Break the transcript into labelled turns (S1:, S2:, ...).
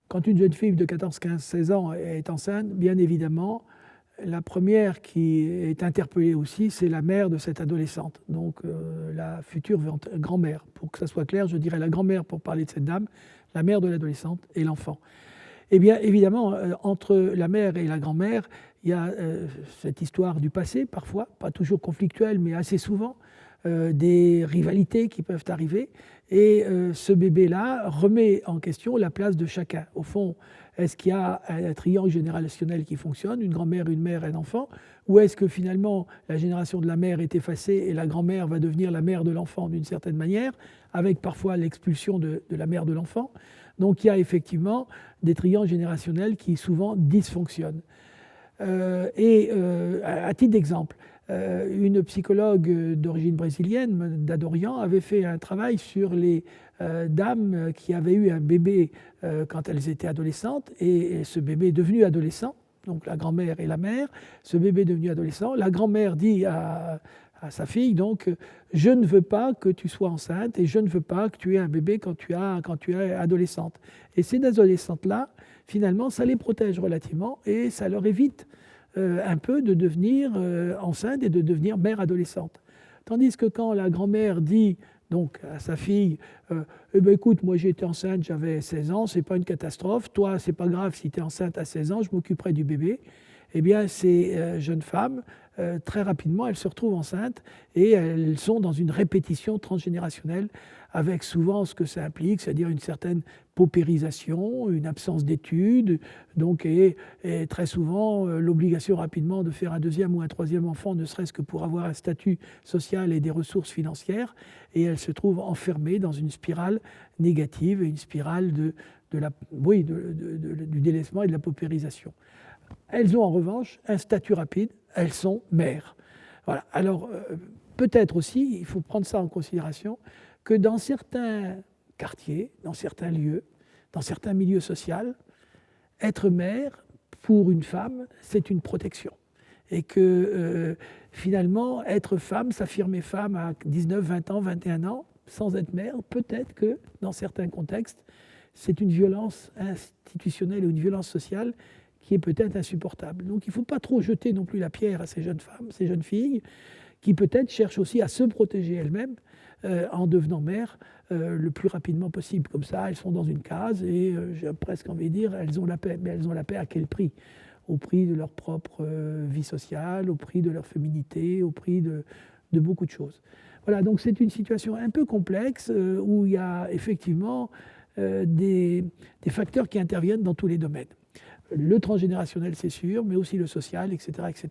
S1: quand une jeune fille de 14, 15, 16 ans est enceinte, bien évidemment, la première qui est interpellée aussi, c'est la mère de cette adolescente, donc la future grand-mère. Pour que ça soit clair, je dirais la grand-mère pour parler de cette dame, la mère de l'adolescente et l'enfant. Eh bien, évidemment, entre la mère et la grand-mère, il y a cette histoire du passé, parfois, pas toujours conflictuelle, mais assez souvent, des rivalités qui peuvent arriver. Et ce bébé-là remet en question la place de chacun. Au fond, est-ce qu'il y a un triangle générationnel qui fonctionne, une grand-mère, une mère, un enfant, ou est-ce que finalement la génération de la mère est effacée et la grand-mère va devenir la mère de l'enfant d'une certaine manière, avec parfois l'expulsion de la mère de l'enfant. Donc il y a effectivement des triangles générationnels qui souvent dysfonctionnent. À titre d'exemple, une psychologue d'origine brésilienne, Dadorian, avait fait un travail sur les dames qui avaient eu un bébé quand elles étaient adolescentes, et ce bébé est devenu adolescent, donc la grand-mère et la mère. Ce bébé est devenu adolescent. La grand-mère dit à sa fille, donc, je ne veux pas que tu sois enceinte et je ne veux pas que tu aies un bébé quand tu es adolescente. Et ces adolescentes-là, finalement, ça les protège relativement et ça leur évite un peu de devenir enceinte et de devenir mère adolescente. Tandis que quand la grand-mère dit donc à sa fille, eh ben, écoute, moi j'ai été enceinte, j'avais 16 ans, c'est pas une catastrophe, toi c'est pas grave si tu es enceinte à 16 ans, je m'occuperai du bébé. Eh bien, ces jeunes femmes, très rapidement, elles se retrouvent enceintes et elles sont dans une répétition transgénérationnelle avec souvent ce que ça implique, c'est-à-dire une certaine paupérisation, une absence d'études, donc, et très souvent l'obligation rapidement de faire un deuxième ou un troisième enfant, ne serait-ce que pour avoir un statut social et des ressources financières, et elles se trouvent enfermées dans une spirale négative et une spirale du délaissement et de la paupérisation. Elles ont en revanche un statut rapide, elles sont mères. Voilà. Alors, peut-être aussi, il faut prendre ça en considération, que dans certains quartiers, dans certains lieux, dans certains milieux sociaux, être mère, pour une femme, c'est une protection. Et que finalement, être femme, s'affirmer femme à 19, 20 ans, 21 ans, sans être mère, peut-être que dans certains contextes, c'est une violence institutionnelle ou une violence sociale qui est peut-être insupportable. Donc il ne faut pas trop jeter non plus la pierre à ces jeunes femmes, ces jeunes filles, qui peut-être cherchent aussi à se protéger elles-mêmes en devenant mères le plus rapidement possible. Comme ça, elles sont dans une case et j'ai presque envie de dire, elles ont la paix. Mais elles ont la paix à quel prix ? Au prix de leur propre vie sociale, au prix de leur féminité, au prix de beaucoup de choses. Voilà, donc c'est une situation un peu complexe où il y a effectivement des facteurs qui interviennent dans tous les domaines. Le transgénérationnel, c'est sûr, mais aussi le social, etc., etc.